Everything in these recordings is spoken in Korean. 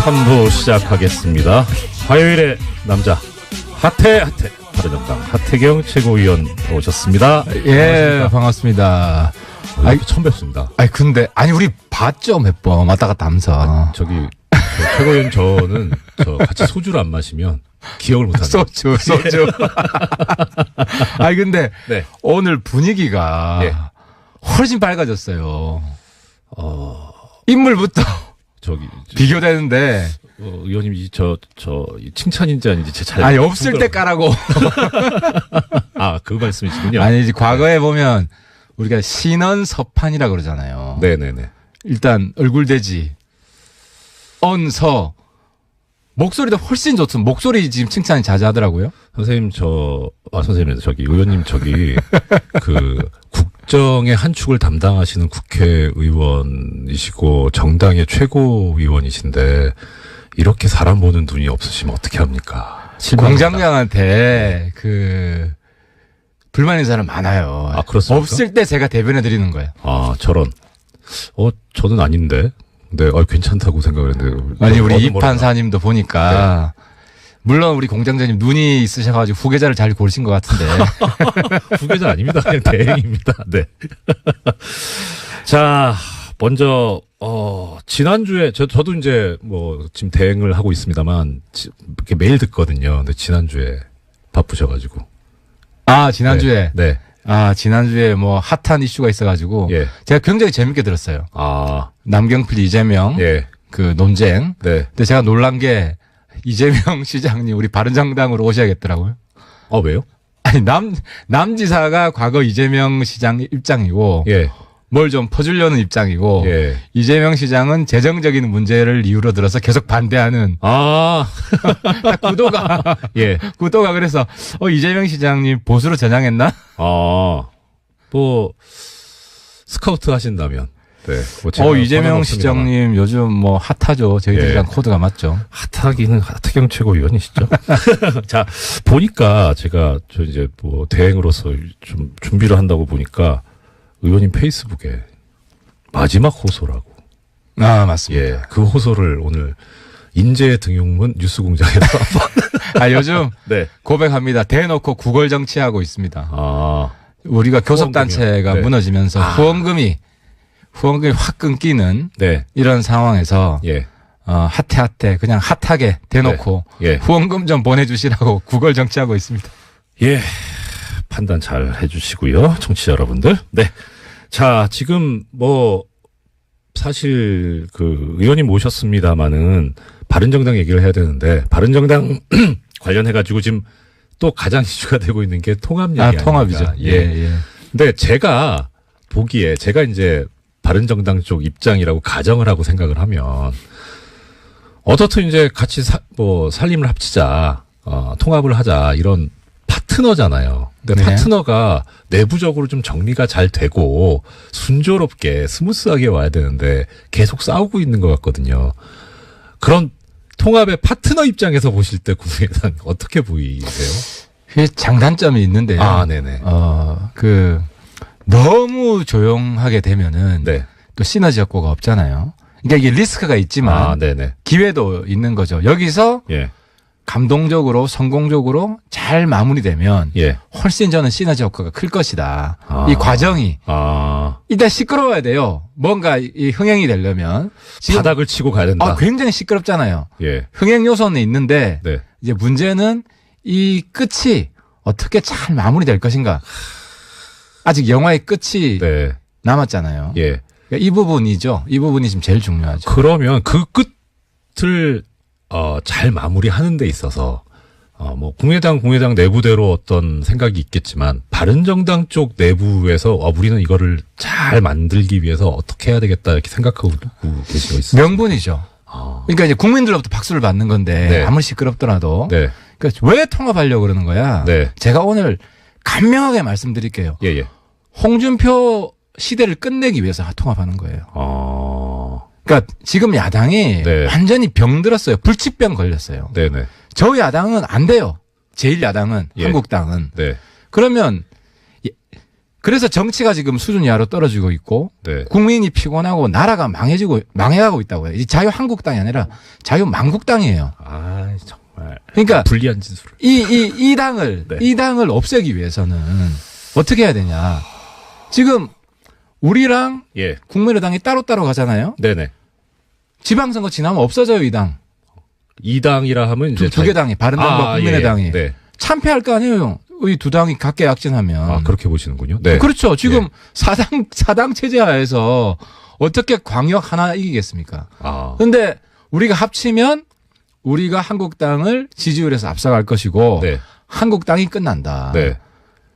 3부 시작하겠습니다. 화요일의 남자 핫해 바른정당 하태경 최고위원 오셨습니다. 예, 반갑습니다. 아이, 처음 뵙습니다. 근데 우리 봤죠, 몇 번 왔다 갔다 하면서. 저기 최고위원 저는 같이 소주를 안 마시면 기억을 못 합니다. 소주. 근데 네. 오늘 분위기가 예. 훨씬 밝아졌어요. 인물부터 비교되는데. 의원님 칭찬인지 아닌지 잘 없을 때 까라고. 그 말씀이시군요. 이제 과거에 보면 우리가 신언서판이라고 그러잖아요. 네네네. 일단 얼굴대지, 언서, 목소리도 훨씬 좋습니다. 목소리 지금 칭찬이 자자하더라고요. 선생님 의원님 국정의 한 축을 담당하시는 국회의원이시고 정당의 최고위원이신데 이렇게 사람 보는 눈이 없으시면 어떻게 합니까? 공장장한테 불만 있는 사람 많아요. 그렇습니까? 없을 때 제가 대변해 드리는 거예요. 저런. 저는 아닌데. 네, 괜찮다고 생각을 했는데. 우리 이판사님도 보니까. 네. 물론 우리 공장장님 눈이 있으셔가지고 후계자를 잘 고르신 것 같은데. 후계자 아닙니다. 그냥 대행입니다. 네. 자, 먼저, 지난주에, 저도 이제 지금 대행을 하고 있습니다만, 이렇게 매일 듣거든요. 근데 지난주에 바쁘셔가지고. 지난주에? 네. 지난주에 핫한 이슈가 있어가지고. 예. 제가 굉장히 재밌게 들었어요. 남경필, 이재명. 예. 논쟁. 네. 근데 제가 놀란 게, 이재명 시장님 우리 바른정당으로 오셔야겠더라고요. 왜요? 남지사가 과거 이재명 시장 입장이고. 예. 뭘 좀 퍼주려는 입장이고. 예. 이재명 시장은 재정적인 문제를 이유로 들어서 계속 반대하는. 구도가. 예. 구도가 그래서, 이재명 시장님 보수로 전향했나? 스카우트 하신다면. 네. 이재명 시장님 요즘 핫하죠. 저희들이랑 코드가 맞죠. 핫하기는 하태경 최고위원이시죠. 자, 보니까 제가 이제 대행으로서 좀 준비를 한다고 보니까 의원님 페이스북에 마지막 호소라고. 맞습니다. 예. 그 호소를 오늘 인재 등용문 뉴스공장에다 요즘 네. 고백합니다. 대놓고 구걸 정치하고 있습니다. 우리가 교섭단체가 네. 무너지면서 후원금이 확 끊기는 네. 이런 상황에서 예. 핫해 그냥 핫하게 대놓고 네. 예. 후원금 좀 보내주시라고 구걸 정치하고 있습니다. 예. 판단 잘 해주시고요. 청취자 여러분들. 네. 자, 지금 사실 의원님 모셨습니다마는 바른정당 얘기를 해야 되는데 바른정당 관련해가지고 지금 또 가장 이슈가 되고 있는 게 통합 얘기 통합이죠. 예. 근데 제가 보기에 제가 이제 바른정당 쪽 입장이라고 가정을 하고 생각을 하면 어떻든 이제 같이 살림을 합치자, 통합을 하자 이런 파트너잖아요. 근데 네. 파트너가 내부적으로 좀 정리가 잘 되고 순조롭게 스무스하게 와야 되는데 계속 싸우고 있는 것 같거든요. 그런 통합의 파트너 입장에서 보실 때 국민의당 어떻게 보이세요? 장단점이 있는데요. 네네. 너무 조용하게 되면은 네. 또 시너지 효과가 없잖아요. 그러니까 이게 리스크가 있지만 네네. 기회도 있는 거죠. 여기서 예. 감동적으로 성공적으로 잘 마무리되면 예. 훨씬 저는 시너지 효과가 클 것이다. 이 과정이 일단 시끄러워야 돼요. 뭔가 이 흥행이 되려면 지금 바닥을 치고 가야 된다. 굉장히 시끄럽잖아요. 예. 흥행 요소는 있는데 네. 이제 문제는 이 끝이 어떻게 잘 마무리될 것인가. 아직 영화의 끝이 네. 남았잖아요. 예. 그러니까 이 부분이죠. 이 부분이 지금 제일 중요하죠. 그러면 그 끝을 잘 마무리하는 데 있어서 국민의당 내부대로 어떤 생각이 있겠지만 바른정당 쪽 내부에서 우리는 이거를 잘 만들기 위해서 어떻게 해야 되겠다 이렇게 생각하고 계시고 있어요. 명분이죠. 그러니까 이제 국민들로부터 박수를 받는 건데 네. 아무리 시끄럽더라도 네. 그러니까 왜 통합하려고 그러는 거야? 네. 제가 오늘 간명하게 말씀드릴게요. 예. 홍준표 시대를 끝내기 위해서 통합하는 거예요. 그러니까 지금 야당이 네. 완전히 병들었어요. 불치병 걸렸어요. 네네. 저 야당은 안 돼요. 제1야당은 예. 한국당은. 네. 그러면 그래서 정치가 지금 수준 이하로 떨어지고 있고 네. 국민이 피곤하고 나라가 망해가고 있다고요. 이 자유한국당이 아니라 자유만국당이에요. 아, 정말. 그러니까 불리한 진술. 이 당을 네. 이 당을 없애기 위해서는 어떻게 해야 되냐? 지금 우리랑 예. 국민의당이 따로따로 가잖아요. 네네. 지방선거 지나면 없어져요, 이 당. 이 당이라 하면 이제 두 개 당이 바른당과 국민의당이 예. 네. 참패할 거 아니에요. 이 두 당이 각계 약진하면. 아, 그렇게 보시는군요. 네. 그렇죠. 지금 예. 사당 체제 하에서 어떻게 광역 하나 이기겠습니까? 아. 근데 우리가 합치면 우리가 한국당을 지지율에서 앞서갈 것이고 네. 한국당이 끝난다. 네.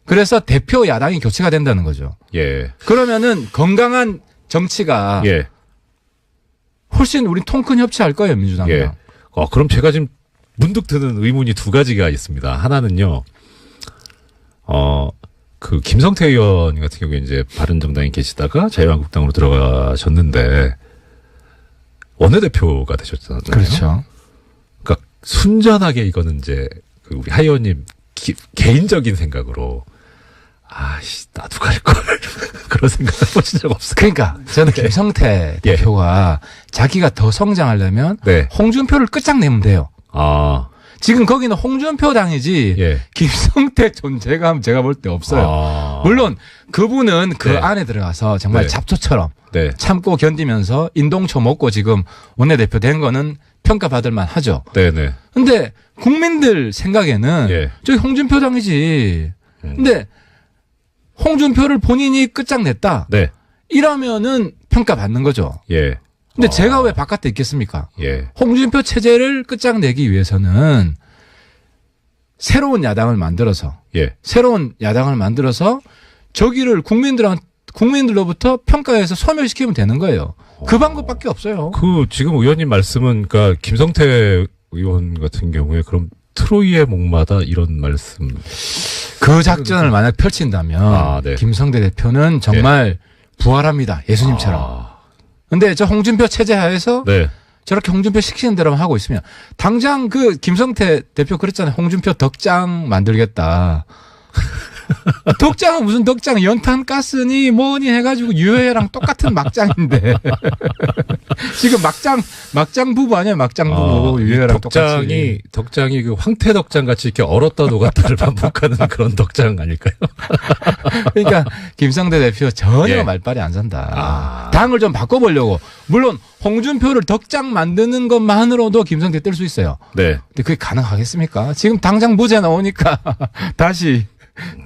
그래서 대표 야당이 교체가 된다는 거죠. 예. 그러면은 건강한 정치가 예. 훨씬 우리 통큰 협치할 거예요, 민주당이랑. 예. 그럼 제가 지금 문득 드는 의문이 두 가지가 있습니다. 하나는요, 그 김성태 의원 같은 경우에 이제 바른정당에 계시다가 자유한국당으로 들어가셨는데 원내대표가 되셨잖아요. 그렇죠. 그러니까 순전하게 이거는 이제 그 우리 하 의원님 개인적인 생각으로 아씨 나도 갈 걸 그런 생각 해보신 적 없어요. 그러니까 저는 김성태 예. 대표가 자기가 더 성장하려면 네. 홍준표를 끝장내면 돼요. 아. 지금 거기는 홍준표 당이지 예. 김성태 존재감 제가 볼 때 없어요. 아. 물론 그분은 그 네. 안에 들어가서 정말 네. 잡초처럼 네. 참고 견디면서 인동초 먹고 지금 원내대표 된 거는 평가받을 만하죠. 네네. 근데 국민들 생각에는 예. 저기 홍준표 당이지. 근데 홍준표를 본인이 끝장냈다. 네. 이러면은 평가받는 거죠. 예. 근데 제가 왜 바깥에 있겠습니까? 예. 홍준표 체제를 끝장내기 위해서는 새로운 야당을 만들어서 예. 저기를 국민들로부터 평가해서 소멸시키면 되는 거예요. 그 방법밖에 없어요. 그 지금 의원님 말씀은 그러니까 김성태 의원 같은 경우에 그럼 트로이의 목마다 이런 말씀. 그 작전을 만약 펼친다면 아, 네. 김성대 대표는 정말 부활합니다. 예수님처럼. 근데 저 홍준표 체제 하에서 네. 저렇게 홍준표 시키는 대로만 하고 있으면 당장 그 김성태 대표 그랬잖아요. 홍준표 덕장 만들겠다. 덕장은 무슨 덕장? 연탄 가스니 뭐니 해가지고 유해랑 똑같은 막장인데 지금 막장 부부 아니야? 막장 부부 유해랑 똑같이. 덕장이 그 황태 덕장 같이 이렇게 얼었다 녹았다를 반복하는 그런 덕장 아닐까요? 그러니까 김성대 대표 전혀 예. 말빨이 안 산다. 당을 좀 바꿔보려고. 물론 홍준표를 덕장 만드는 것만으로도 김성대 뜰 수 있어요. 네. 근데 그게 가능하겠습니까? 지금 당장 무죄 나오니까 다시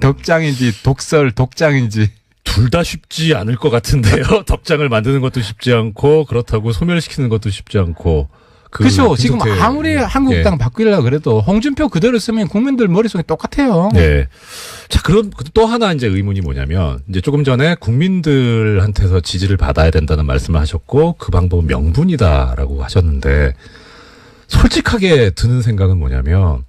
덕장인지 독장인지 둘 다 쉽지 않을 것 같은데요. 덕장을 만드는 것도 쉽지 않고 그렇다고 소멸시키는 것도 쉽지 않고. 그렇죠. 지금 아무리 한국당 바꾸려고 그래도 홍준표 그대로 쓰면 국민들 머릿속에 똑같아요. 네. 자, 그럼 또 하나 이제 의문이 뭐냐면 이제 조금 전에 국민들한테서 지지를 받아야 된다는 말씀을 하셨고 그 방법은 명분이다라고 하셨는데 솔직하게 드는 생각은 뭐냐면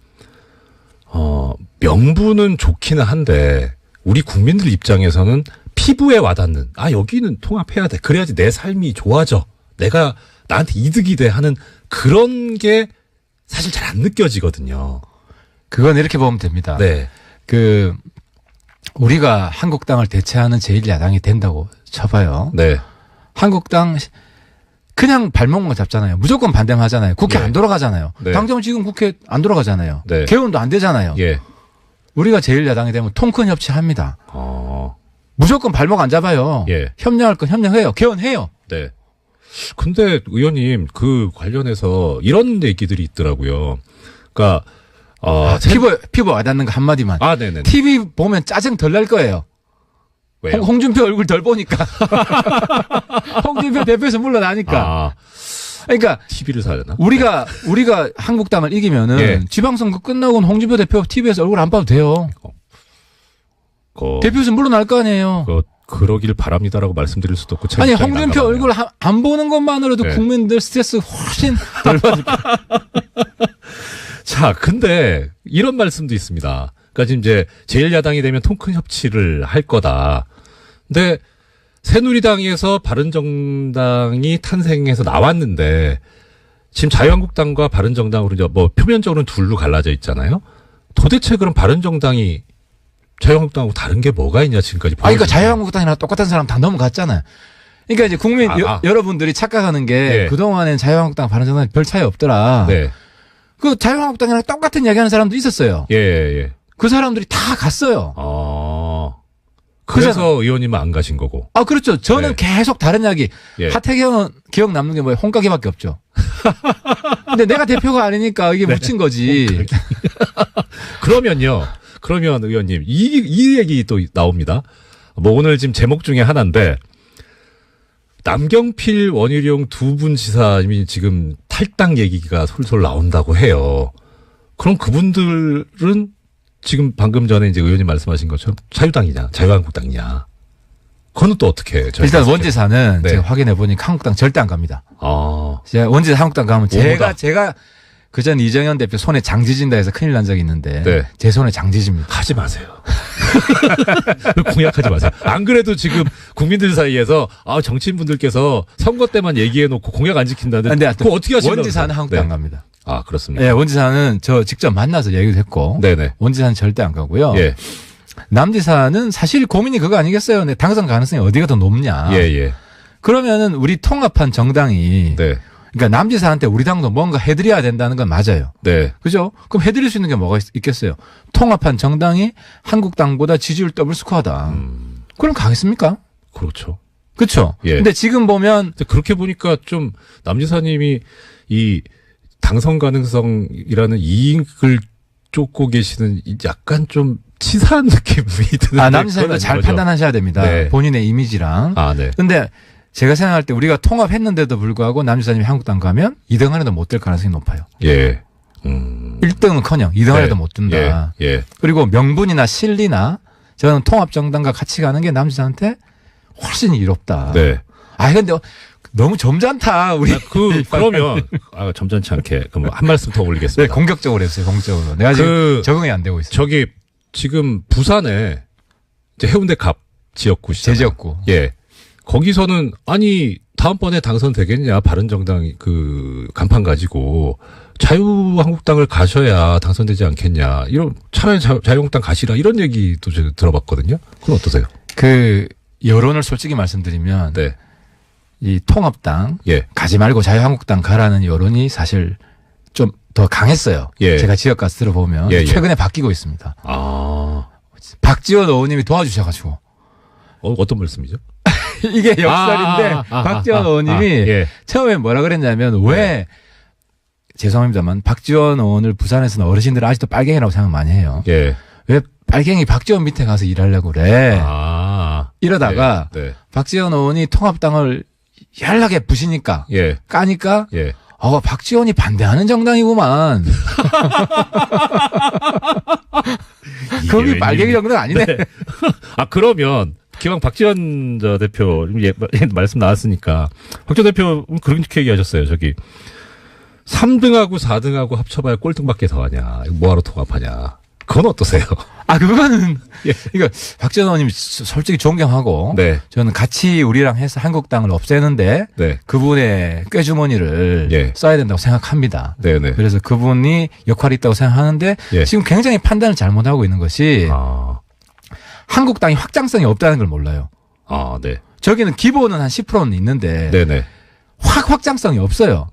명분은 좋기는 한데 우리 국민들 입장에서는 피부에 와닿는 여기는 통합해야 돼. 그래야지 내 삶이 좋아져. 내가 나한테 이득이 돼 하는 그런 게 사실 잘 안 느껴지거든요. 그건 이렇게 보면 됩니다. 네. 우리가 한국당을 대체하는 제1야당이 된다고 쳐봐요. 네. 한국당 그냥 발목만 잡잖아요. 무조건 반대만 하잖아요. 국회 네. 안 돌아가잖아요. 네. 당장 지금 국회 안 돌아가잖아요. 네. 개헌도 안 되잖아요. 예. 우리가 제1야당이 되면 통큰 협치합니다. 어. 무조건 발목 안 잡아요. 예. 협력할 건 협력해요. 개헌해요. 네. 근데 의원님 그 관련해서 이런 얘기들이 있더라고요. 그러니까 피부 와닿는 거 한마디만. 네네. TV 보면 짜증 덜 날 거예요. 왜요? 홍준표 얼굴 덜 보니까. 홍준표 대표에서 물러나니까. 그러니까 TV를 사야 되나? 우리가 한국당을 이기면은 예. 지방선거 끝나고는 홍준표 대표 TV에서 얼굴 안 봐도 돼요. 대표에서 물러날 거 아니에요. 그러길 바랍니다라고 말씀드릴 수도 없고. 아니 홍준표 얼굴 안 보는 것만으로도 네. 국민들 스트레스 훨씬 덜 받을 거예요. 자, 근데 이런 말씀도 있습니다. 그러니까 지금 이제 제1야당이 되면 통큰 협치를 할 거다. 근데 새누리당에서 바른정당이 탄생해서 나왔는데 지금 자유한국당과 바른정당으로 이제 뭐 표면적으로는 둘로 갈라져 있잖아요. 도대체 그럼 바른정당이 자유한국당하고 다른 게 뭐가 있냐 지금까지. 그러니까 자유한국당이랑 똑같은 사람 다 넘어갔잖아요. 그러니까 이제 국민 여러분들이 착각하는 게 네. 그동안엔 자유한국당 바른정당 별 차이 없더라. 네. 그 자유한국당이랑 똑같은 이야기하는 사람도 있었어요. 예. 그 사람들이 다 갔어요. 그래서 의원님은 안 가신 거고. 그렇죠. 저는 네. 계속 다른 이야기. 예. 하태경은 기억 남는 게 뭐예요? 홍가기밖에 없죠. 근데 내가 대표가 아니니까 이게 네. 묻힌 거지. 그러면 의원님 이 얘기 또 나옵니다. 뭐 오늘 지금 제목 중에 하나인데 남경필 원희룡 두 분 지사님이 지금 탈당 얘기가 솔솔 나온다고 해요. 그럼 그분들은 지금 방금 전에 이제 의원님 말씀하신 것처럼 자유당이냐, 자유한국당이냐. 그건 또 어떻게 해요? 일단 원지사는 네. 제가 확인해 보니까 한국당 절대 안 갑니다. 아, 제가 원지사 한국당 가면 오보다. 제가 그전 이정현 대표 손에 장지진다 해서 큰일 난 적이 있는데 네. 제 손에 장지집니다. 하지 마세요. 공약하지 마세요. 안 그래도 지금 국민들 사이에서 정치인분들께서 선거 때만 얘기해놓고 공약 안 지킨다는데 근데 그거 어떻게 하시려고 원지사는 한국당 안 네. 갑니다. 아, 그렇습니다. 예, 원지사는 저 직접 만나서 얘기도 했고 네네. 원지사는 절대 안 가고요. 예. 남지사는 사실 고민이 그거 아니겠어요? 내 당선 가능성이 어디가 더 높냐. 예. 그러면은 우리 통합한 정당이 네. 그러니까 남지사한테 우리 당도 뭔가 해드려야 된다는 건 맞아요. 네. 그죠? 그럼 해드릴 수 있는 게 뭐가 있겠어요? 통합한 정당이 한국당보다 지지율 더블 스코어다. 그럼 가겠습니까? 그렇죠. 그렇죠. 예. 근데 지금 보면 근데 그렇게 보니까 좀 남지사님이 이 당선 가능성이라는 이익을 쫓고 계시는 약간 좀 치사한 느낌이 드는데. 남지사님도 잘 판단하셔야 됩니다. 네. 본인의 이미지랑. 네. 근데 제가 생각할 때 우리가 통합했는데도 불구하고 남지사님이 한국당 가면 2등 안에도 못 될 가능성이 높아요. 예. 1등은커녕 2등 안에도 못 든다. 예. 그리고 명분이나 실리나 저는 통합정당과 같이 가는 게 남지사한테 훨씬 이롭다. 네. 근데 너무 점잖다. 우리. 그러면, 점잖지 않게, 그럼 한 말씀 더 네, 올리겠습니다. 공격적으로 했어요. 공격적으로. 내가 지금 적응이 안 되고 있어요. 저기, 지금 부산에 이제 해운대 갑 지역구시잖아요. 제 지역구. 예. 거기서는, 다음번에 당선되겠냐, 바른정당 간판 가지고, 자유한국당을 가셔야 당선되지 않겠냐, 차라리 자유한국당 가시라, 이런 얘기도 제가 들어봤거든요. 그건 어떠세요? 여론을 솔직히 말씀드리면. 네. 이 통합당 예. 가지 말고 자유한국당 가라는 여론이 사실 좀 더 강했어요. 예. 제가 지역 가서 들어보면 최근에 바뀌고 있습니다. 박지원 의원님이 도와주셔가지고 어떤 말씀이죠? 이게 역설인데 박지원 의원님이 처음에 뭐라 그랬냐면 왜 죄송합니다만 박지원 의원을 부산에서는 어르신들은 아직도 빨갱이라고 생각 많이 해요. 예. 왜 빨갱이 박지원 밑에 가서 일하려고 그래? 이러다가 네. 박지원 의원이 통합당을 яр하게 부시니까 까니까 박지원이 반대하는 정당이구만. 거기 빨갱이 정당 아니네. 네. 그러면 기왕 박지원 대표 말씀 나왔으니까 박 대표 그렇게 얘기하셨어요. 저기 3등하고 4등하고 합쳐봐야 꼴등밖에 더 하냐. 뭐하러 통합하냐. 그건 어떠세요? 그거는 이거 박지원 의원님 솔직히 존경하고 저는 같이 우리랑 해서 한국당을 없애는데 그분의 꾀주머니를 써야 된다고 생각합니다. 네네. 그래서 그분이 역할이 있다고 생각하는데 지금 굉장히 판단을 잘못하고 있는 것이 한국당이 확장성이 없다는 걸 몰라요. 네. 저기는 기본은 한 10%는 있는데 네네. 확장성이 없어요.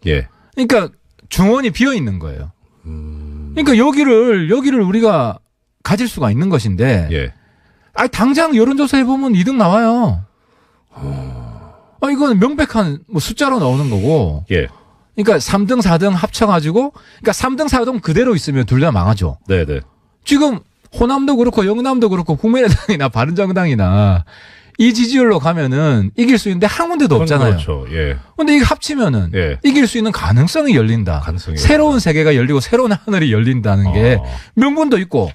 그러니까 중원이 비어 있는 거예요. 그러니까 여기를 우리가 가질 수가 있는 것인데, 당장 여론조사 해보면 2등 나와요. 이건 명백한 숫자로 나오는 거고. 그러니까 3등, 4등 합쳐가지고, 그러니까 3등, 4등 그대로 있으면 둘 다 망하죠. 네네. 지금 호남도 그렇고 영남도 그렇고 국민의당이나 바른정당이나 이 지지율로 가면은 이길 수 있는데 한 군데도 없잖아요. 그렇죠. 근데 이게 합치면은 이길 수 있는 가능성이 열린다. 새로운 세계가 열리고 새로운 하늘이 열린다는 게 명분도 있고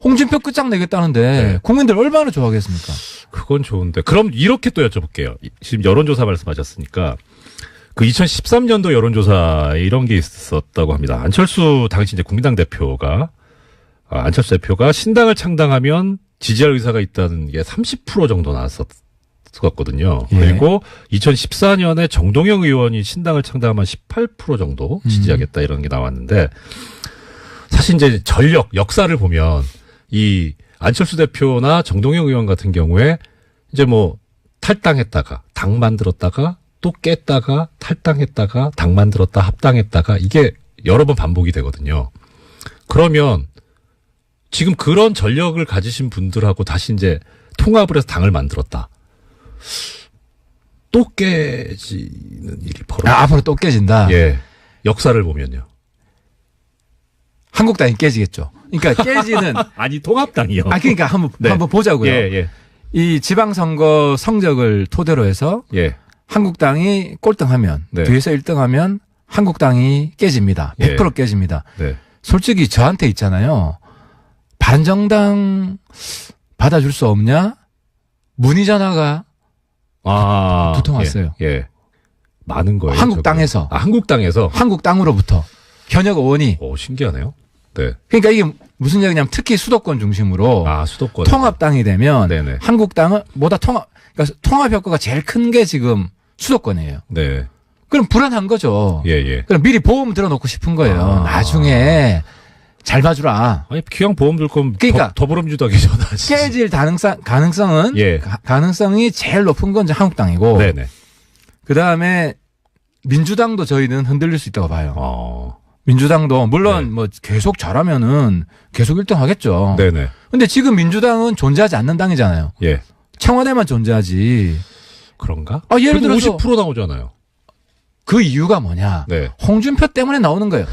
홍준표 끝장내겠다는데 국민들 얼마나 좋아하겠습니까? 그건 좋은데. 그럼 이렇게 또 여쭤볼게요. 지금 여론조사 말씀하셨으니까 2013년도 여론조사 이런 게 있었다고 합니다. 안철수 당시 이제 국민당 대표가 안철수 대표가 신당을 창당하면 지지할 의사가 있다는 게 30% 정도 나왔었거든요. 그리고 2014년에 정동영 의원이 신당을 창당하면 18% 정도 지지하겠다 이런 게 나왔는데 사실 이제 역사를 보면 이 안철수 대표나 정동영 의원 같은 경우에 이제 뭐 탈당했다가 당 만들었다가 또 깼다가 탈당했다가 당 만들었다 합당했다가 이게 여러 번 반복이 되거든요. 그러면 지금 그런 전력을 가지신 분들하고 다시 이제 통합을 해서 당을 만들었다. 또 깨지는 일이 벌어져. 앞으로 또 깨진다. 예. 역사를 보면요. 한국당이 깨지겠죠. 그러니까 깨지는 아니 통합당이요. 그러니까 한번 네. 한번 보자고요. 예. 이 지방선거 성적을 토대로 해서 예. 한국당이 꼴등하면 네. 뒤에서 1등하면 한국당이 깨집니다. 100% 예. 깨집니다. 네. 솔직히 저한테 있잖아요. 바른정당 받아줄 수 없냐? 문의 전화가 두 통 왔어요. 예. 많은 거예요. 한국당에서. 한국당에서. 한국당으로부터 현역 의원이. 오, 신기하네요. 네. 그러니까 이게 무슨 얘기냐면 특히 수도권 중심으로 수도권. 통합당이 되면 네네. 한국당은 보다 그러니까 통합 효과가 제일 큰 게 지금 수도권이에요. 네. 그럼 불안한 거죠. 예. 그럼 미리 보험 들어놓고 싶은 거예요. 나중에 잘 봐주라. 아니, 기왕 보험 들 거면 그러니까 더불어민주당에 전화하지. 깨질 가능성은 예. 가능성이 제일 높은 건 이제 한국당이고. 네네. 그 다음에 민주당도 저희는 흔들릴 수 있다고 봐요. 민주당도 물론 네. 뭐 계속 잘하면은 계속 1등 하겠죠. 네네. 근데 지금 민주당은 존재하지 않는 당이잖아요. 예. 청와대만 존재하지. 그런가? 예를 들어서 50% 나오잖아요. 그 이유가 뭐냐? 네. 홍준표 때문에 나오는 거예요.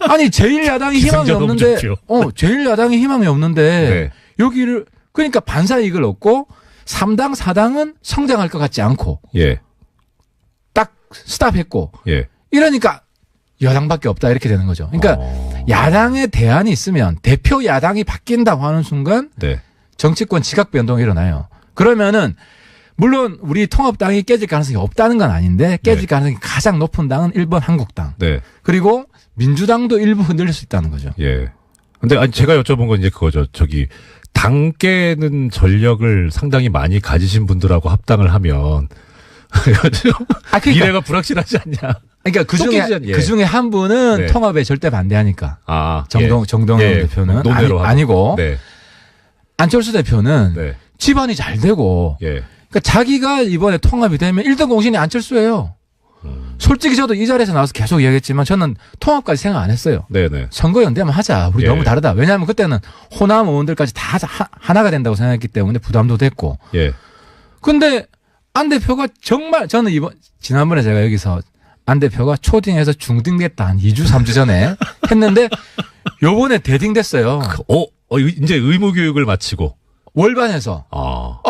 아니 제1야당이 희망이 기승전 없는데, 홍준표. 제1야당이 희망이 없는데 네. 여기를 그러니까 반사 이익을 얻고 3당 4당은 성장할 것 같지 않고 예. 딱 스탑했고 예. 이러니까 여당밖에 없다 이렇게 되는 거죠. 그러니까 야당의 대안이 있으면 대표 야당이 바뀐다고 하는 순간 네. 정치권 지각 변동이 일어나요. 그러면은 물론 우리 통합당이 깨질 가능성이 없다는 건 아닌데 깨질 네. 가능성이 가장 높은 당은 1번 한국당. 네. 그리고 민주당도 일부 흔들릴 수 있다는 거죠. 예. 근데 아니 제가 여쭤본 건 이제 그거죠. 당 깨는 전력을 상당히 많이 가지신 분들하고 합당을 하면 그러니까, 미래가 불확실하지 않냐. 그러니까 그 중에 한 분은 네. 통합에 절대 반대하니까. 정동영 예. 대표는 논외로 아니고 네. 안철수 대표는 네. 집안이 잘 되고 예. 그러니까 자기가 이번에 통합이 되면 1등 공신이 안철수예요. 솔직히 저도 이 자리에서 나와서 계속 얘기했지만 저는 통합까지 생각 안 했어요. 네네. 선거연대만 하자. 우리 예. 너무 다르다. 왜냐하면 그때는 호남 의원들까지 다 하나가 된다고 생각했기 때문에 부담도 됐고. 예. 근데 안 대표가 정말 저는 지난번에 제가 여기서 안 대표가 초딩에서 중딩됐다 한 2주 3주 전에 했는데 요번에 대딩됐어요. 이제 의무교육을 마치고. 월반에서.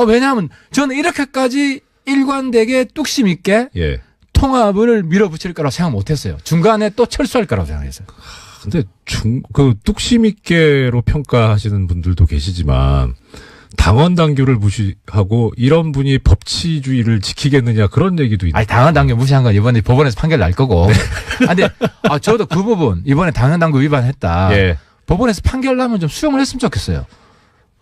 왜냐하면 저는 이렇게까지 일관되게 뚝심 있게 예. 통합을 밀어붙일 거라고 생각 못 했어요. 중간에 또 철수할 거라고 생각했어요. 근데 뚝심 있게로 평가하시는 분들도 계시지만 당원 당규를 무시하고 이런 분이 법치주의를 지키겠느냐 그런 얘기도 있는. 당원 당규 무시한 건 이번에 법원에서 판결 날 거고. 근데 저도 그 부분 이번에 당원 당규 위반했다. 예. 법원에서 판결 나면 좀 수용을 했으면 좋겠어요.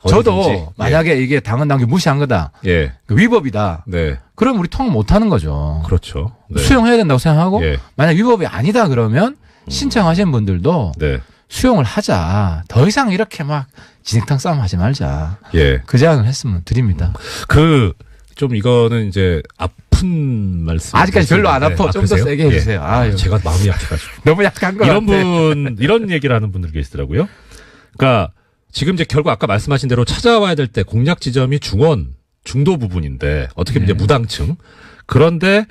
저도 만약에 이게 당원 당규 무시한 거다. 예. 위법이다. 네. 그럼 우리 통합 못 하는 거죠. 그렇죠. 네. 수용해야 된다고 생각하고 예. 만약 위법이 아니다 그러면 신청하신 분들도 네. 수용을 하자. 더 이상 이렇게 막 진흙탕 싸움 하지 말자. 예. 그 제안을 했으면 드립니다. 좀 이거는 이제 아픈 말씀. 아직까지 별로 안 아파. 좀 더 세게 해주세요. 제가 마음이 약해가지고. 너무 약한 거 같아. 이런 얘기를 하는 분들 계시더라고요. 그러니까 지금 이제 결국 아까 말씀하신 대로 찾아와야 될 때 공략 지점이 중도 부분인데 어떻게 보면 이제 무당층. 그런데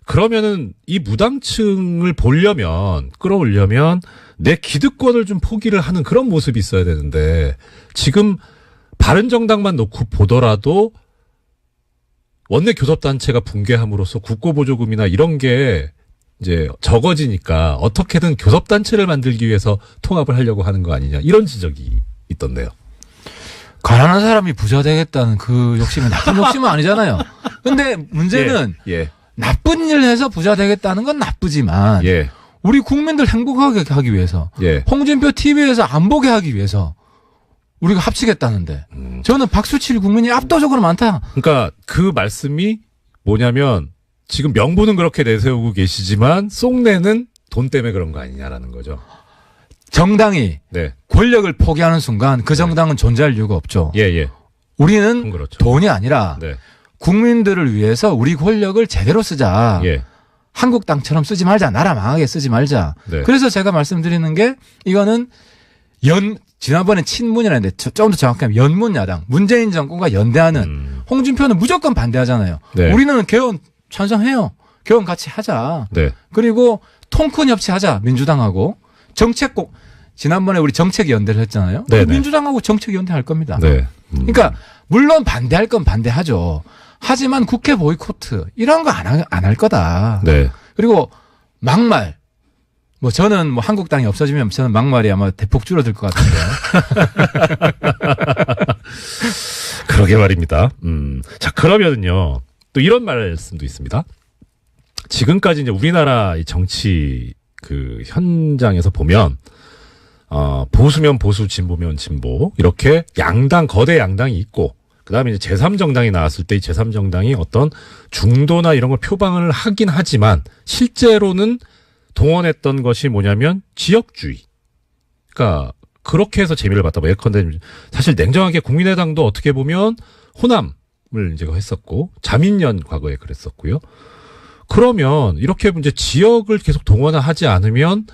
그러면은 이 무당층을 끌어올려면 내 기득권을 좀 포기를 하는 그런 모습이 있어야 되는데 지금 바른정당만 놓고 보더라도 원내 교섭단체가 붕괴함으로써 국고보조금이나 이런 게 이제 적어지니까 어떻게든 교섭단체를 만들기 위해서 통합을 하려고 하는 거 아니냐 이런 지적이 있던데요. 가난한 사람이 부자 되겠다는 그 욕심이 나쁜 욕심은 아니잖아요. 근데 문제는 나쁜 일을 해서 부자 되겠다는 건 나쁘지만 우리 국민들 행복하게 하기 위해서 홍준표 TV에서 안 보게 하기 위해서 우리가 합치겠다는데 저는 박수칠 국민이 압도적으로 많다. 그러니까 그 말씀이 뭐냐면 지금 명분은 그렇게 내세우고 계시지만 속내는 돈 때문에 그런 거 아니냐라는 거죠. 정당이 네. 권력을 포기하는 순간 그 정당은 존재할 이유가 없죠. 예, 예. 우리는 그렇죠. 돈이 아니라 네. 국민들을 위해서 우리 권력을 제대로 쓰자. 예. 한국당처럼 쓰지 말자. 나라 망하게 쓰지 말자. 네. 그래서 제가 말씀드리는 게 이거는 지난번에 친문이라는데 좀 더 정확하면 연문야당 문재인 정권과 연대하는 홍준표는 무조건 반대하잖아요. 네. 우리는 개헌 찬성해요. 개헌 같이 하자. 네. 그리고 통큰 협치하자. 민주당하고 정책국 지난번에 우리 정책 연대를 했잖아요. 네네. 민주당하고 정책 연대할 겁니다. 네. 그러니까 물론 반대할 건 반대하죠. 하지만 국회 보이코트 이런 거 안 할 거다. 네. 그리고 막말. 뭐 저는 뭐 한국당이 없어지면 저는 막말이 아마 대폭 줄어들 것 같은데. 그러게 말입니다. 자, 그러면은요. 또 이런 말씀도 있습니다. 지금까지 이제 우리나라 이 정치 그 현장에서 보면 보수면 보수, 진보면 진보 이렇게 양당 거대 양당이 있고 그다음에 이제 제3정당이 나왔을 때 이 제3정당이 어떤 중도나 이런 걸 표방을 하긴 하지만 실제로는 동원했던 것이 뭐냐면 지역주의. 그러니까 그렇게 해서 재미를 봤다. 뭐 예컨대 사실 냉정하게 국민의당도 어떻게 보면 호남을 이제 했었고 자민련 과거에 그랬었고요. 그러면 이렇게 이제 지역을 계속 동원하지 않으면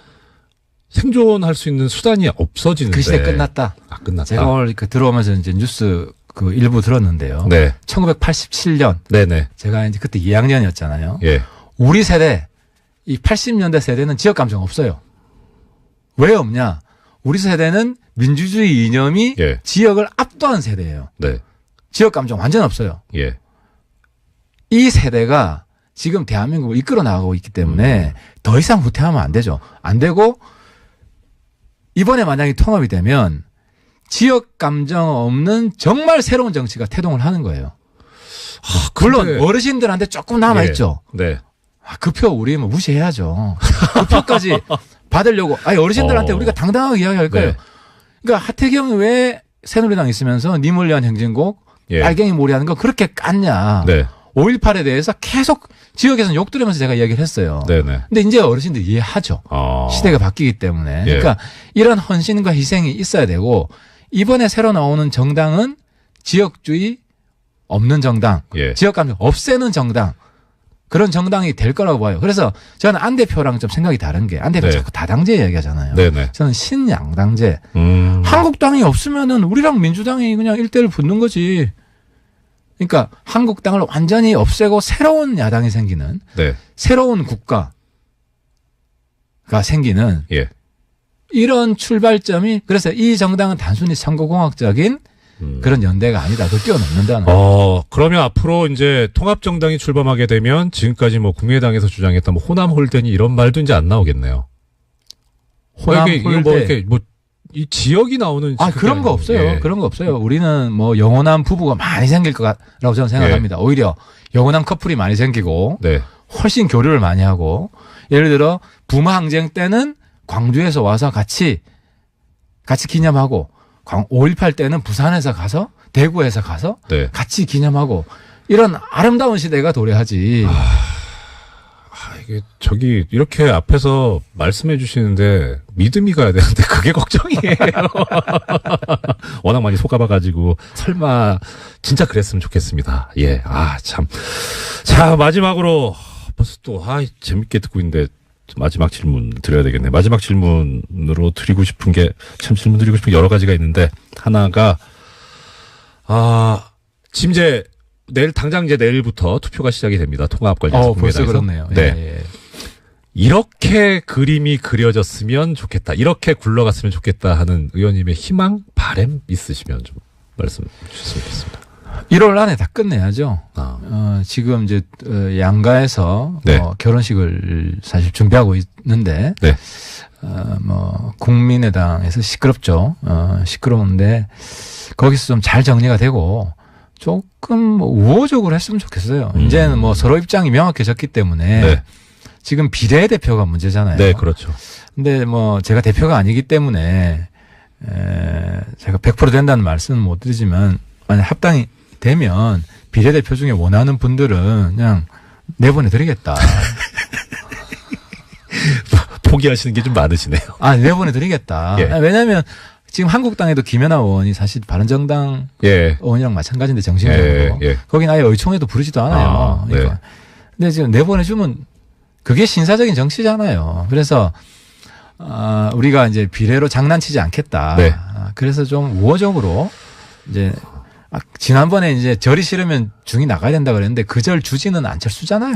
생존할 수 있는 수단이 없어지는데. 그 시대 끝났다. 아, 끝났다. 제가 오늘 들어오면서 이제 뉴스 그 일부 들었는데요. 네. 1987년. 네네. 제가 이제 그때 2학년이었잖아요. 예. 우리 세대, 이 80년대 세대는 지역 감정 없어요. 왜 없냐? 우리 세대는 민주주의 이념이 예. 지역을 압도한 세대예요. 네. 지역 감정 완전 없어요. 예. 이 세대가 지금 대한민국을 이끌어 나가고 있기 때문에 더 이상 후퇴하면 안 되죠. 안 되고 이번에 만약에 통합이 되면 지역 감정 없는 정말 새로운 정치가 태동을 하는 거예요. 아, 물론 근데- 어르신들한테 조금 남아있죠. 네. 그 표 우리 뭐 무시해야죠. 그 표까지 받으려고. 아니 어르신들한테 우리가 당당하게 이야기할 거예요. 네. 그러니까 하태경이 왜 새누리당 있으면서 님을 위한 행진곡 예. 빨갱이 몰이하는 거 그렇게 깠냐. 네. 5.18에 대해서 계속 지역에서는 욕 들으면서 제가 이야기를 했어요. 네네. 근데 이제 어르신들 이해하죠. 시대가 바뀌기 때문에. 예. 그러니까 이런 헌신과 희생이 있어야 되고 이번에 새로 나오는 정당은 지역주의 없는 정당, 예. 지역 감정 없애는 정당 그런 정당이 될 거라고 봐요. 그래서 저는 안 대표랑 좀 생각이 다른 게 안 대표 네. 자꾸 다당제 이야기하잖아요. 네네. 저는 신양당제. 음. 한국당이 없으면은 우리랑 민주당이 그냥 1대1 붙는 거지. 그러니까 한국당을 완전히 없애고 새로운 야당이 생기는 네. 새로운 국가가 생기는 예. 이런 출발점이 그래서 이 정당은 단순히 선거공학적인 그런 연대가 아니다. 그걸 뛰어넘는다는. 그러면 앞으로 이제 통합정당이 출범하게 되면 지금까지 뭐 국민의당에서 주장했던 뭐 호남 홀대니 이런 말도 이제 안 나오겠네요. 호남 이게 홀대. 뭐 이렇게 뭐 이 지역이 나오는 그런 거 없어요. 예. 그런 거 없어요. 우리는 뭐 영원한 부부가 많이 생길 거라고 저는 생각합니다. 오히려 영원한 커플이 많이 생기고 네. 훨씬 교류를 많이 하고 예를 들어 부마 항쟁 때는 광주에서 와서 같이 기념하고 5.18 때는 부산에서 가서 대구에서 가서 네. 같이 기념하고 이런 아름다운 시대가 도래하지. 이게 저기 이렇게 앞에서 말씀해 주시는데 믿음이 가야 되는데 그게 걱정이에요. 워낙 많이 속아봐가지고 설마 진짜 그랬으면 좋겠습니다. 예, 참. 자, 마지막으로 벌써 또 재밌게 듣고 있는데 마지막 질문 드려야 되겠네. 마지막 질문으로 드리고 싶은 게 참 질문 드리고 싶은 게 여러 가지가 있는데 하나가 지금 이제 당장 이제 내일부터 투표가 시작이 됩니다. 통합 관련해서 벌써 국민의당에서. 그렇네요. 네. 예. 이렇게 그림이 그려졌으면 좋겠다. 이렇게 굴러갔으면 좋겠다 하는 의원님의 희망, 바람 있으시면 좀 말씀 주셨으면 좋겠습니다. 1월 안에 다 끝내야죠. 지금 이제 양가에서 네. 결혼식을 사실 준비하고 있는데 네. 국민의당에서 시끄럽죠. 시끄러운데 거기서 좀 잘 정리가 되고 조금 우호적으로 했으면 좋겠어요. 이제는 뭐 서로 입장이 명확해졌기 때문에 네. 지금 비례대표가 문제잖아요. 네, 그렇죠. 근데 뭐 제가 대표가 아니기 때문에 제가 100% 된다는 말씀은 못 드리지만 만약 합당이 되면 비례대표 중에 원하는 분들은 그냥 내보내 드리겠다. 포기하시는 게 좀 많으시네요. 아, 내보내드리겠다. 예. 왜냐하면 지금 한국당에도 김연아 의원이 사실 바른정당 예. 의원이랑 마찬가지인데 정신적으로 예. 거긴 아예 의총에도 부르지도 않아요. 아, 네. 그러니까. 근데 지금 내보내주면 그게 신사적인 정치잖아요. 그래서 우리가 이제 비례로 장난치지 않겠다. 네. 그래서 좀 우호적으로 이제 지난번에 이제 절이 싫으면 중이 나가야 된다 그랬는데 그 절 주지는 안철수잖아요.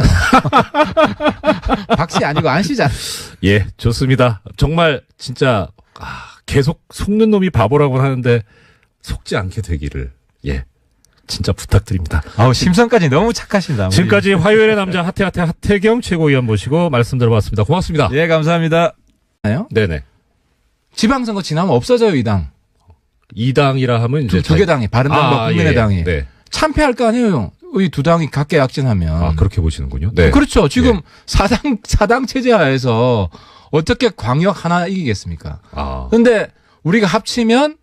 박씨 아니고 안씨잖아. 예, 좋습니다. 정말 진짜 계속 속는 놈이 바보라고 하는데 속지 않게 되기를 예, 진짜 부탁드립니다. 아우 심성까지 너무 착하신다. 지금까지 화요일의 남자 하태경 최고위원 모시고 말씀 들어봤습니다. 고맙습니다. 예, 감사합니다. 네네. 지방선거 지나면 없어져요, 이 당. 이 당이라 하면 이제 두 개 당이 바른당과 국민의당이 네. 참패할 거 아니에요. 이 두 당이 각계 약진하면. 그렇게 보시는군요. 네. 그렇죠. 지금 사당 체제 하에서 어떻게 광역 하나 이기겠습니까? 근데 우리가 합치면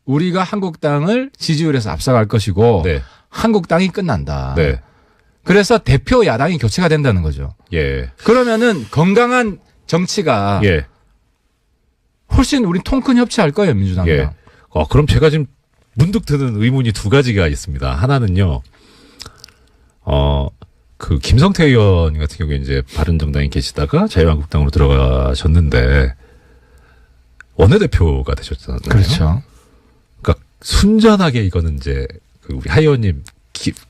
우리가 한국당을 지지율에서 앞서갈 것이고 네. 한국당이 끝난다. 네. 그래서 대표 야당이 교체가 된다는 거죠. 예. 그러면은 건강한 정치가 예. 훨씬 우리 통큰 협치할 거예요, 민주당이랑. 예. 그럼 제가 지금 문득 드는 의문이 두 가지가 있습니다. 하나는요, 그 김성태 의원 같은 경우에 이제 바른정당에 계시다가 자유한국당으로 들어가셨는데 원내대표가 되셨잖아요. 그렇죠. 그러니까 순전하게 이거는 이제 그 우리 하 의원님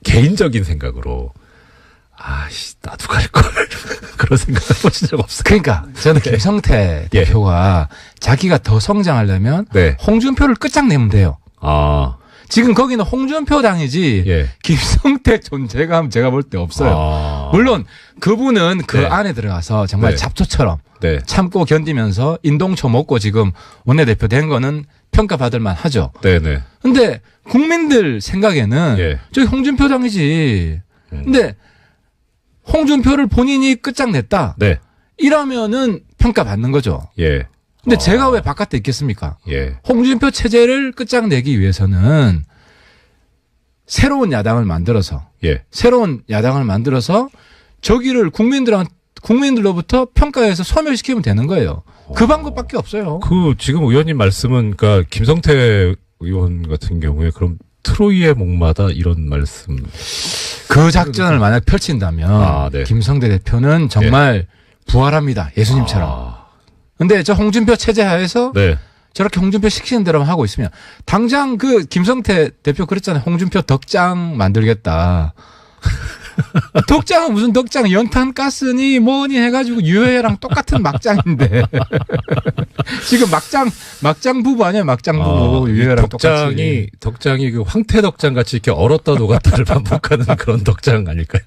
개인적인 생각으로 나도 갈 걸. 그런 생각 해보신 적 없어요. 그러니까 저는 김성태 대표가 자기가 더 성장하려면 홍준표를 끝장내면 돼요. 지금 거기는 홍준표 당이지 김성태 존재감 제가 볼 때 없어요. 물론 그분은 그 안에 들어가서 정말 잡초처럼 참고 견디면서 인동초 먹고 지금 원내대표 된 거는 평가받을 만하죠. 네네. 근데 국민들 생각에는 저기 홍준표 당이지. 근데 홍준표를 본인이 끝장냈다. 이러면은 평가받는 거죠. 근데 제가 왜 바깥에 있겠습니까? 홍준표 체제를 끝장내기 위해서는 새로운 야당을 만들어서 저기를 국민들로부터 평가해서 소멸시키면 되는 거예요. 그 방법밖에 없어요. 지금 의원님 말씀은 그러니까 김성태 의원 같은 경우에 그럼 트로이의 목마다 이런 말씀. 그 작전을 만약 펼친다면 김성태 대표는 정말 부활합니다. 예수님처럼. 근데 저 홍준표 체제 하에서 저렇게 홍준표 시키는 대로만 하고 있으면 당장 그 김성태 대표 그랬잖아요. 홍준표 덕장 만들겠다. 덕장은 무슨 덕장, 연탄 가스니 뭐니 해가지고 유해랑 똑같은 막장인데 지금 막장 부부 아니야? 막장 부부 유해랑 똑같이. 덕장이 그 황태 덕장 같이 이렇게 얼었다 녹았다를 반복하는 그런 덕장 아닐까요?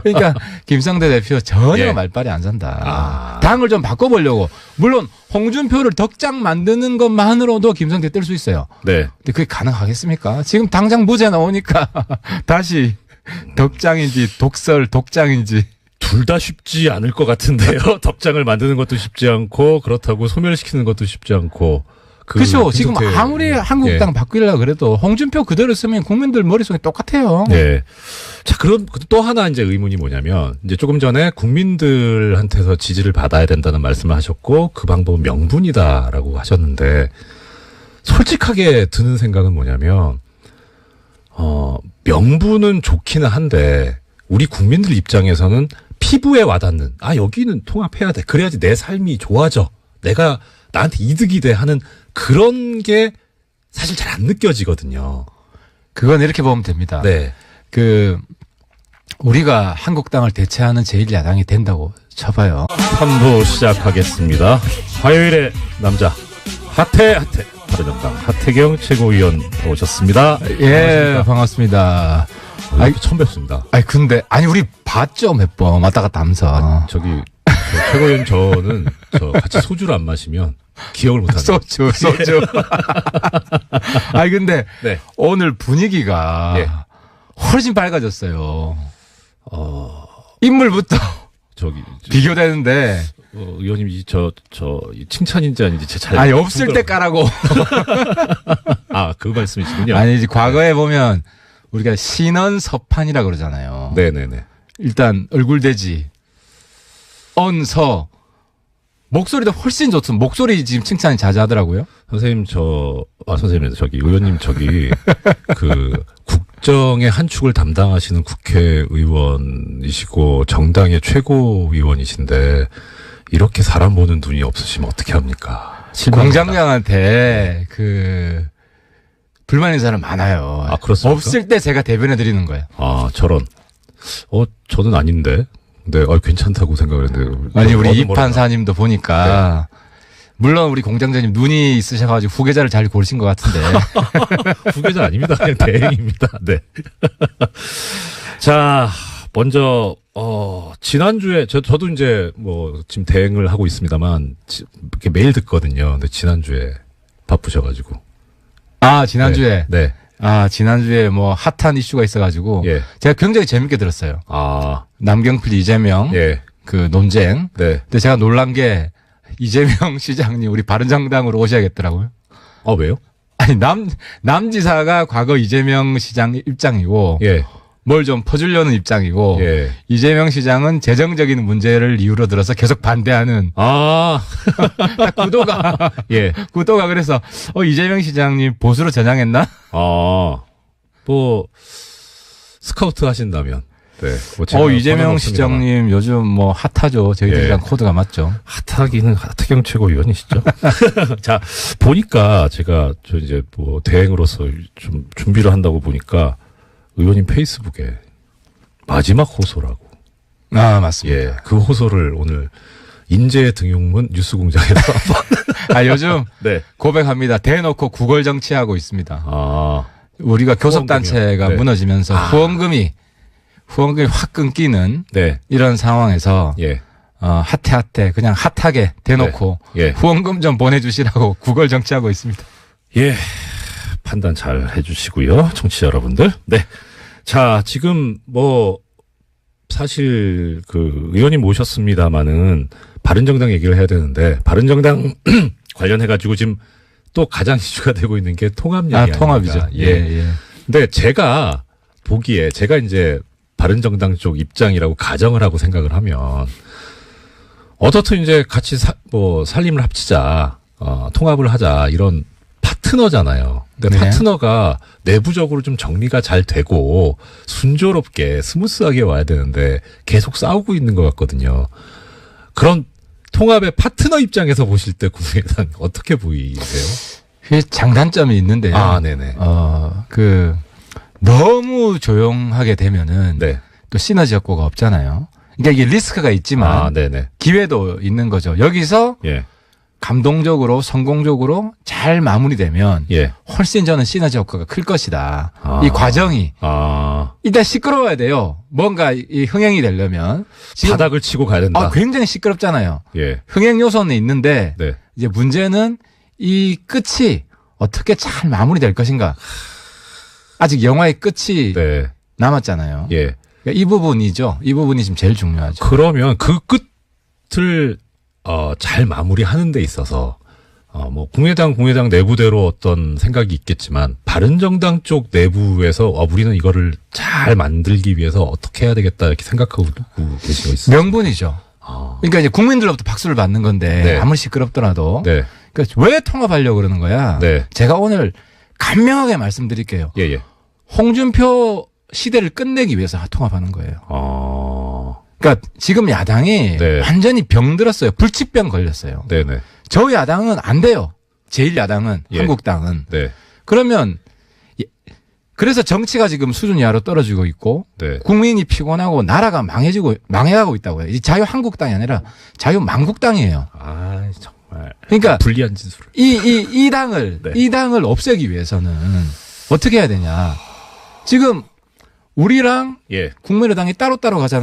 그러니까 김성태 대표 전혀 말빨이 안 산다. 당을 좀 바꿔보려고. 물론 홍준표를 덕장 만드는 것만으로도 김성태 뜰 수 있어요. 근데 그게 가능하겠습니까? 지금 당장 무죄 나오니까 다시 덕장인지 독장인지 둘 다 쉽지 않을 것 같은데요. 덕장을 만드는 것도 쉽지 않고 그렇다고 소멸시키는 것도 쉽지 않고. 그렇죠. 지금 아무리 한국당 바꾸려고 그래도 홍준표 그대로 쓰면 국민들 머릿속에 똑같아요. 자, 그럼 또 하나 이제 의문이 뭐냐면 이제 조금 전에 국민들한테서 지지를 받아야 된다는 말씀을 하셨고 그 방법은 명분이다라고 하셨는데 솔직하게 드는 생각은 뭐냐면 명분은 좋기는 한데 우리 국민들 입장에서는 피부에 와닿는 여기는 통합해야 돼. 그래야지 내 삶이 좋아져. 내가 나한테 이득이 돼 하는 그런 게 사실 잘 안 느껴지거든요. 그건 이렇게 보면 됩니다. 우리가 한국당을 대체하는 제1야당이 된다고 쳐봐요. 3부 시작하겠습니다. 화요일의 남자 바른정당 하태경 최고위원 오셨습니다. 반갑습니다. 처음 뵙습니다. 근데 우리 봤죠, 몇 번 왔다 갔다 하면서. 최고위원 저는 같이 소주를 안 마시면 기억을 못합니다. 소주. 근데 오늘 분위기가 훨씬 밝아졌어요. 인물부터 비교되는데. 의원님이 칭찬인지 아닌지 잘. 없을 때 까라고. 그 말씀이시군요. 아니지, 과거에 보면 우리가 신언서판이라고 그러잖아요. 네네네. 일단 얼굴대지, 언서, 목소리도 훨씬 좋습니다. 목소리 지금 칭찬이 자자하더라고요. 선생님 선생님 의원님 그 국정의 한 축을 담당하시는 국회의원이시고 정당의 최고위원이신데 이렇게 사람 보는 눈이 없으시면 어떻게 합니까? 공장장한테 그 불만 있는 사람 많아요. 아, 그렇습니까? 없을 때 제가 대변해 드리는 거예요. 아, 저런. 저는 아닌데. 네, 괜찮다고 생각을 했는데. 아니, 우리 이판사님도 보니까, 물론 우리 공장장님 눈이 있으셔가지고 후계자를 잘 고르신 것 같은데. 후계자 아닙니다. 그냥 대행입니다. 네. 자, 먼저, 지난주에, 저도 이제 지금 대행을 하고 있습니다만, 이렇게 매일 듣거든요. 근데 지난주에 바쁘셔가지고. 아, 지난주에? 네. 아, 지난주에 핫한 이슈가 있어가지고. 예. 제가 굉장히 재밌게 들었어요. 아. 남경필 이재명. 예. 그 논쟁. 네. 근데 제가 놀란 게 이재명 시장님 우리 바른정당으로 오셔야겠더라고요. 왜요? 아니, 남지사가 과거 이재명 시장 입장이고. 예. 뭘 좀 퍼주려는 입장이고. 예. 이재명 시장은 재정적인 문제를 이유로 들어서 계속 반대하는. 아. 딱 구도가. 예. 구도가 그래서, 이재명 시장님 보수로 전향했나? 스카우트 하신다면. 네. 이재명 시장님 요즘 핫하죠. 저희들이랑 코드가 맞죠. 핫하기는 하태경 최고위원이시죠. 자, 보니까 제가 이제 대행으로서 좀 준비를 한다고 보니까 의원님 페이스북에 마지막 호소라고. 아, 맞습니다. 예. 그 호소를 오늘 인재 등용문 뉴스공장에서 요즘 네. 고백합니다. 대놓고 구걸 정치하고 있습니다. 아. 우리가 교섭단체가 네. 무너지면서 후원금이 확 끊기는 네. 이런 상황에서 예. 핫해 그냥 핫하게 대놓고 네. 예. 후원금 좀 보내주시라고 구걸 정치하고 있습니다. 예. 판단 잘 해주시고요. 청취자 여러분들. 네. 자, 지금 사실 의원님 모셨습니다마는 바른정당 얘기를 해야 되는데 바른정당 관련해가지고 지금 또 가장 이슈가 되고 있는 게 통합 얘기 통합이죠. 예. 근데 제가 보기에 제가 이제 바른정당 쪽 입장이라고 가정을 하고 생각을 하면 어떻든 이제 같이 살림을 합치자, 통합을 하자 이런 파트너잖아요. 근데 네. 파트너가 내부적으로 좀 정리가 잘 되고 순조롭게 스무스하게 와야 되는데 계속 싸우고 있는 것 같거든요. 그런 통합의 파트너 입장에서 보실 때 국민의당 어떻게 보이세요? 그게 장단점이 있는데요. 아, 네네. 너무 조용하게 되면은 네. 또 시너지 효과가 없잖아요. 그러니까 이게 리스크가 있지만 네네. 기회도 있는 거죠. 여기서 예. 감동적으로 성공적으로 잘 마무리되면 예. 훨씬 저는 시너지 효과가 클 것이다. 아. 이 과정이 아. 일단 시끄러워야 돼요. 뭔가 이 흥행이 되려면 지금 바닥을 치고 가야 된다. 굉장히 시끄럽잖아요. 예. 흥행 요소는 있는데 네. 이제 문제는 이 끝이 어떻게 잘 마무리될 것인가. 아직 영화의 끝이 네. 남았잖아요. 예. 그러니까 이 부분이죠. 이 부분이 지금 제일 중요하죠. 그러면 그 끝을 잘 마무리하는 데 있어서 국민의당 내부대로 어떤 생각이 있겠지만 바른정당 쪽 내부에서 우리는 이거를 잘 만들기 위해서 어떻게 해야 되겠다 이렇게 생각하고 계신 거 있어요? 명분이죠. 그러니까 이제 국민들로부터 박수를 받는 건데 네. 아무리 시끄럽더라도 네. 그러니까 왜 통합하려고 그러는 거야? 네. 제가 오늘 간명하게 말씀드릴게요. 예. 홍준표 시대를 끝내기 위해서 통합하는 거예요. 그러니까 지금 야당이 네. 완전히 병들었어요. 불치병 걸렸어요. 네네. 저 야당은 안 돼요. 제1야당은 예. 한국당은. 네. 그러면 그래서 정치가 지금 수준 이하로 떨어지고 있고 네. 국민이 피곤하고 나라가 망해가고 있다고요. 이 자유한국당이 아니라 자유만국당이에요. 정말. 그러니까 불리한 짓을. 이 당을 네. 이 당을 없애기 위해서는 어떻게 해야 되냐? 지금 우리랑 예. 국민의당이 따로따로 가잖아요.